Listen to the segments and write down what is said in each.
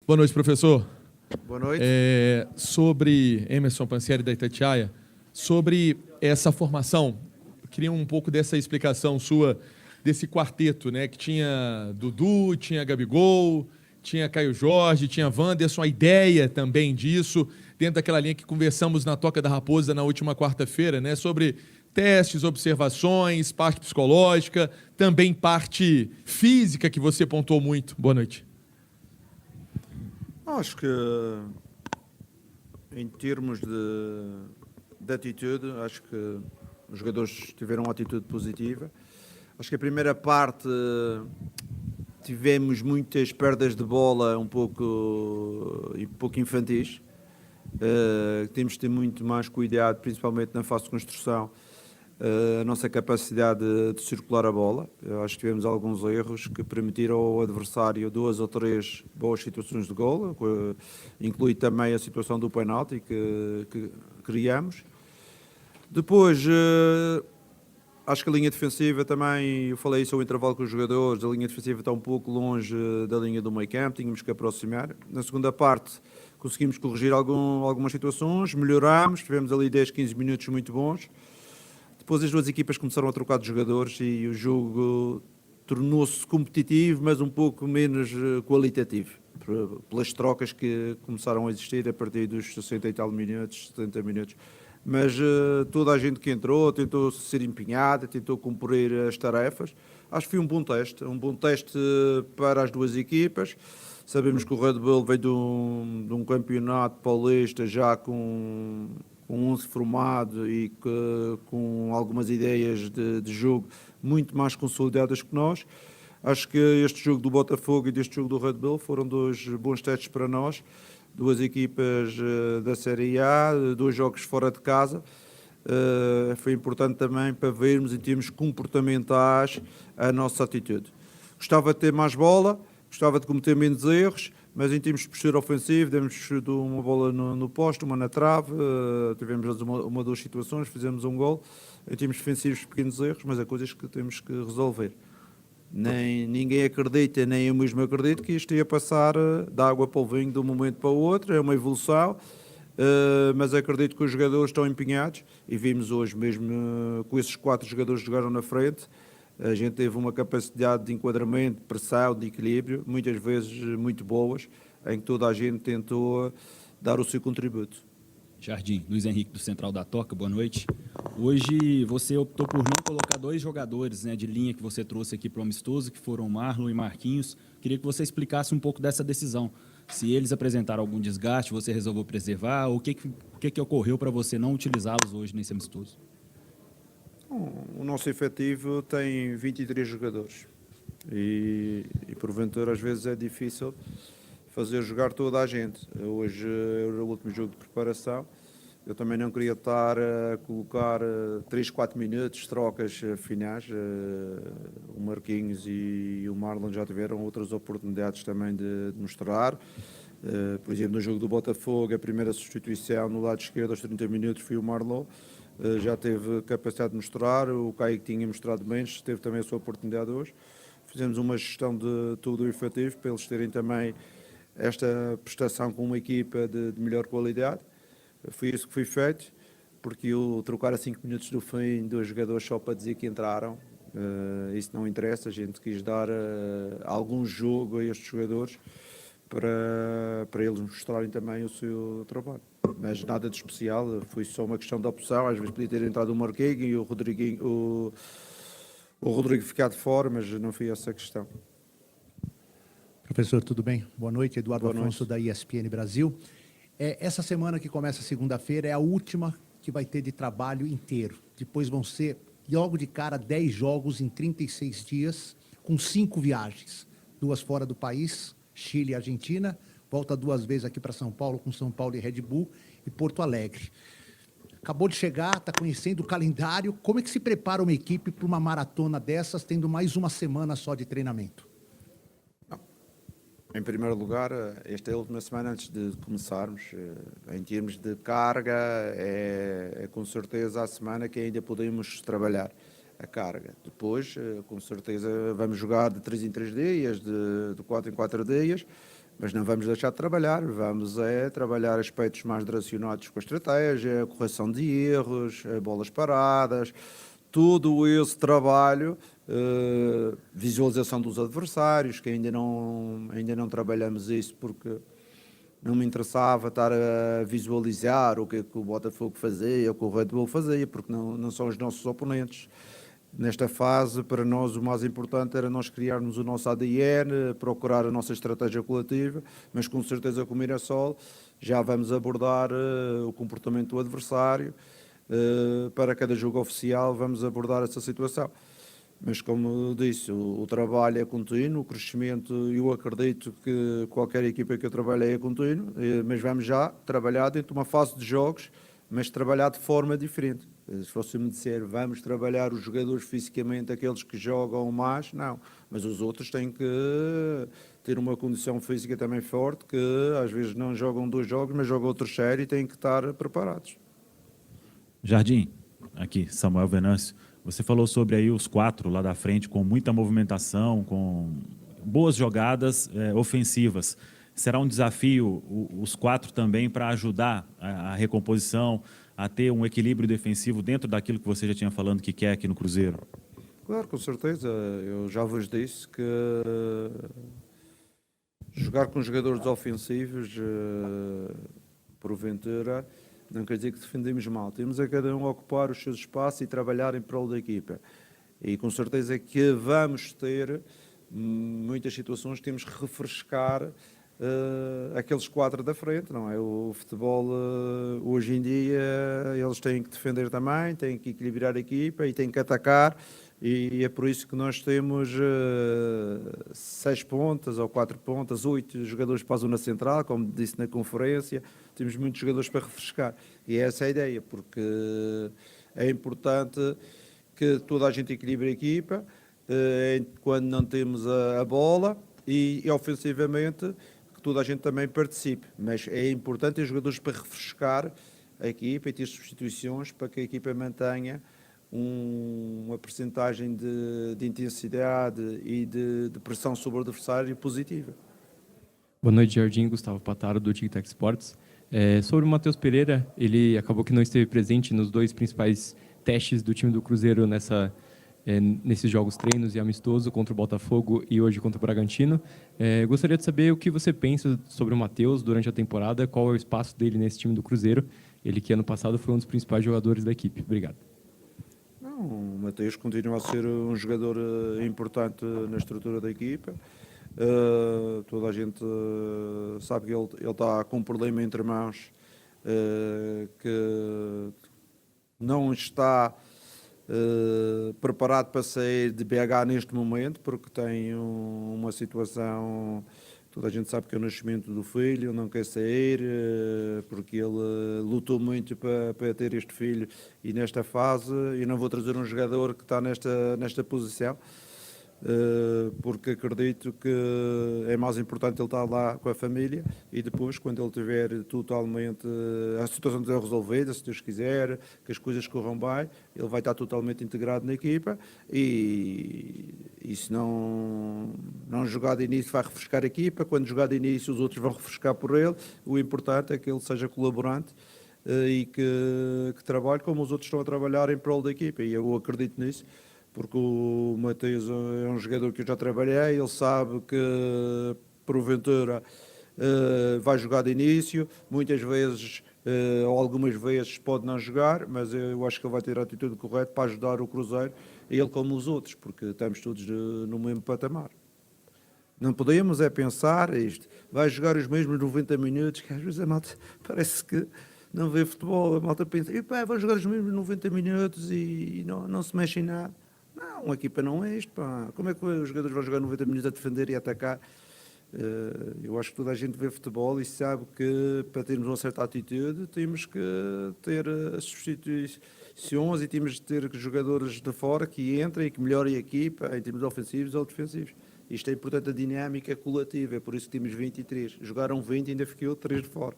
Boa noite, professor. Boa noite. Sobre Emerson Pansieri da Itatiaia, sobre essa formação, eu queria um pouco dessa explicação sua desse quarteto, né? Que tinha Dudu, tinha Gabigol, tinha Caio Jorge, tinha Wanderson, a ideia também disso, dentro daquela linha que conversamos na Toca da Raposa na última quarta-feira, né? Sobre testes, observações, parte psicológica, também parte física que você pontuou muito. Boa noite. Acho que, em termos de atitude, acho que os jogadores tiveram uma atitude positiva. Acho que a primeira parte tivemos muitas perdas de bola um pouco infantis. Temos de ter muito mais cuidado, principalmente na fase de construção, a nossa capacidade de circular a bola. Eu acho que tivemos alguns erros que permitiram ao adversário 2 ou 3 boas situações de golo, inclui também a situação do penalti que criamos. Depois, acho que a linha defensiva também, eu falei isso ao intervalo com os jogadores, a linha defensiva está um pouco longe da linha do meio campo, tínhamos que aproximar. Na segunda parte, conseguimos corrigir algumas situações, melhorámos, tivemos ali 10, 15 minutos muito bons. Depois as duas equipas começaram a trocar de jogadores e o jogo tornou-se competitivo, mas um pouco menos qualitativo, pelas trocas que começaram a existir a partir dos 60 e tal minutos, 70 minutos. Mas toda a gente que entrou tentou ser empenhada, tentou cumprir as tarefas. Acho que foi um bom teste para as duas equipas. Sabemos que o Red Bull veio de um campeonato paulista já com 11 formado e com algumas ideias de jogo muito mais consolidadas que nós. Acho que este jogo do Botafogo e este jogo do Red Bull foram dois bons testes para nós. Duas equipas da Série A, 2 jogos fora de casa. Foi importante também para vermos em termos comportamentais a nossa atitude. Gostava de ter mais bola, gostava de cometer menos erros, mas em termos de postura ofensiva, demos uma bola no poste, uma na trave, tivemos uma ou duas situações, fizemos um gol. Em termos defensivos, pequenos erros, mas é coisas que temos que resolver. Ninguém acredita, nem eu mesmo acredito que isto ia passar da água para o vinho de um momento para o outro, é uma evolução, mas acredito que os jogadores estão empenhados e vimos hoje mesmo com esses 4 jogadores que jogaram na frente, a gente teve uma capacidade de enquadramento, de pressão, de equilíbrio, muitas vezes muito boas, em que toda a gente tentou dar o seu contributo. Jardim, Luiz Henrique do Central da Toca, boa noite. Hoje você optou por não colocar 2 jogadores, né, de linha que você trouxe aqui para o amistoso, que foram Marlon e Marquinhos. Queria que você explicasse um pouco dessa decisão. Se eles apresentaram algum desgaste, você resolveu preservar, ou o que ocorreu para você não utilizá-los hoje nesse amistoso? O nosso efetivo tem 23 jogadores e porventura às vezes é difícil fazer jogar toda a gente. Hoje é o último jogo de preparação, eu também não queria estar a colocar 3, 4 minutos, trocas finais. O Marquinhos e o Marlon já tiveram outras oportunidades também de mostrar. Por exemplo, no jogo do Botafogo, a primeira substituição no lado esquerdo aos 30 minutos foi o Marlon. Já teve capacidade de mostrar, o Caio tinha mostrado menos, teve também a sua oportunidade hoje. Fizemos uma gestão de todo o efetivo para eles terem também esta prestação com uma equipa de melhor qualidade. Foi isso que foi feito, porque eu trocar a 5 minutos do fim 2 jogadores só para dizer que entraram, isso não interessa. A gente quis dar algum jogo a estes jogadores para eles mostrarem também o seu trabalho. Mas nada de especial, foi só uma questão de opção. Às vezes podia ter entrado o Marquinhos e o Rodrigo ficar de fora, mas não foi essa a questão. Professor, tudo bem? Boa noite, Eduardo Boa Afonso noite. da ESPN Brasil. Essa semana que começa segunda-feira é a última que vai ter de trabalho inteiro. Depois vão ser, logo de cara, 10 jogos em 36 dias, com 5 viagens. 2 fora do país, Chile e Argentina, volta 2 vezes aqui para São Paulo, com São Paulo e Red Bull, e Porto Alegre. Acabou de chegar, está conhecendo o calendário. Como é que se prepara uma equipe para uma maratona dessas, tendo mais uma semana só de treinamento? Em primeiro lugar, esta é a última semana antes de começarmos. Em termos de carga, é com certeza a semana que ainda podemos trabalhar a carga. Depois, com certeza, vamos jogar de 3 em 3 dias, de 4 em 4 dias. Mas não vamos deixar de trabalhar, vamos trabalhar aspectos mais direcionados com a estratégia, correção de erros, bolas paradas, todo esse trabalho, visualização dos adversários, que ainda não trabalhamos isso porque não me interessava estar a visualizar o que o Botafogo fazia, o que o Red Bull fazia, porque não são os nossos oponentes. Nesta fase, para nós, o mais importante era nós criarmos o nosso ADN, procurar a nossa estratégia coletiva, mas com certeza com o Mirassol já vamos abordar o comportamento do adversário. Para cada jogo oficial vamos abordar essa situação. Mas, como eu disse, o trabalho é contínuo, o crescimento, eu acredito que qualquer equipa que eu trabalhei é contínuo, mas vamos já trabalhar dentro de uma fase de jogos, mas trabalhar de forma diferente. Se fosse me dizer, vamos trabalhar os jogadores fisicamente, aqueles que jogam mais, não. Mas os outros têm que ter uma condição física também forte, que às vezes não jogam 2 jogos, mas jogam outros sérios e têm que estar preparados. Jardim, aqui, Samuel Venâncio. Você falou sobre aí os 4 lá da frente, com muita movimentação, com boas jogadas ofensivas. Será um desafio os 4 também para ajudar a recomposição, a ter um equilíbrio defensivo dentro daquilo que você já tinha falando que quer aqui no Cruzeiro? Claro, com certeza. Eu já vos disse que jogar com jogadores ofensivos, porventura, não quer dizer que defendemos mal. Temos a cada um ocupar os seus espaços e trabalhar em prol da equipa. E com certeza que vamos ter muitas situações, temos que refrescar aqueles 4 da frente, não é? O futebol, hoje em dia, eles têm que defender também, têm que equilibrar a equipa e têm que atacar. E é por isso que nós temos 6 pontas ou 4 pontas, 8 jogadores para a zona central, como disse na conferência, temos muitos jogadores para refrescar. E essa é a ideia, porque é importante que toda a gente equilibre a equipa, quando não temos a bola, e ofensivamente que toda a gente também participe. Mas é importante ter jogadores para refrescar a equipa e ter substituições para que a equipa mantenha uma percentagem de intensidade e de pressão sobre o adversário positiva. Boa noite, Jardim. Gustavo Pataro, do Tic Tac Sports. Sobre o Matheus Pereira, ele acabou que não esteve presente nos 2 principais testes do time do Cruzeiro nesses jogos treinos e amistoso contra o Botafogo e hoje contra o Bragantino. Gostaria de saber o que você pensa sobre o Matheus durante a temporada, qual é o espaço dele nesse time do Cruzeiro, ele que ano passado foi um dos principais jogadores da equipe. Obrigado. O Matheus continua a ser um jogador importante na estrutura da equipa. Toda a gente sabe que ele está com um problema entre mãos, que não está preparado para sair de BH neste momento, porque tem uma situação. Toda a gente sabe que é o nascimento do filho, não quer sair, porque ele lutou muito para ter este filho. E nesta fase, eu não vou trazer um jogador que está nesta posição, porque acredito que é mais importante ele estar lá com a família e depois, quando ele tiver totalmente a situação estiver resolvida, se Deus quiser, que as coisas corram bem, ele vai estar totalmente integrado na equipa e se não jogar de início vai refrescar a equipa, quando jogar de início os outros vão refrescar por ele. O importante é que ele seja colaborante e que trabalhe como os outros estão a trabalhar em prol da equipa, e eu acredito nisso, porque o Matheus é um jogador que eu já trabalhei, ele sabe que porventura vai jogar de início, muitas vezes ou algumas vezes pode não jogar, mas eu acho que ele vai ter a atitude correta para ajudar o Cruzeiro, ele como os outros, porque estamos todos no mesmo patamar. Não podemos pensar isto, vai jogar os mesmos 90 minutos, que às vezes a malta parece que não vê futebol, a malta pensa, vai jogar os mesmos 90 minutos e não se mexe em nada. Não, uma equipa não é isto, pá. Como é que os jogadores vão jogar 90 minutos a defender e a atacar? Eu acho que toda a gente vê futebol e sabe que para termos uma certa atitude temos que ter as substituições e temos de ter jogadores de fora que entrem e que melhorem a equipa em termos ofensivos ou defensivos. Isto é importante, a dinâmica coletiva, é por isso que temos 23. Jogaram 20 e ainda ficou 3 de fora.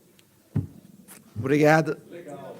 Obrigado. Legal.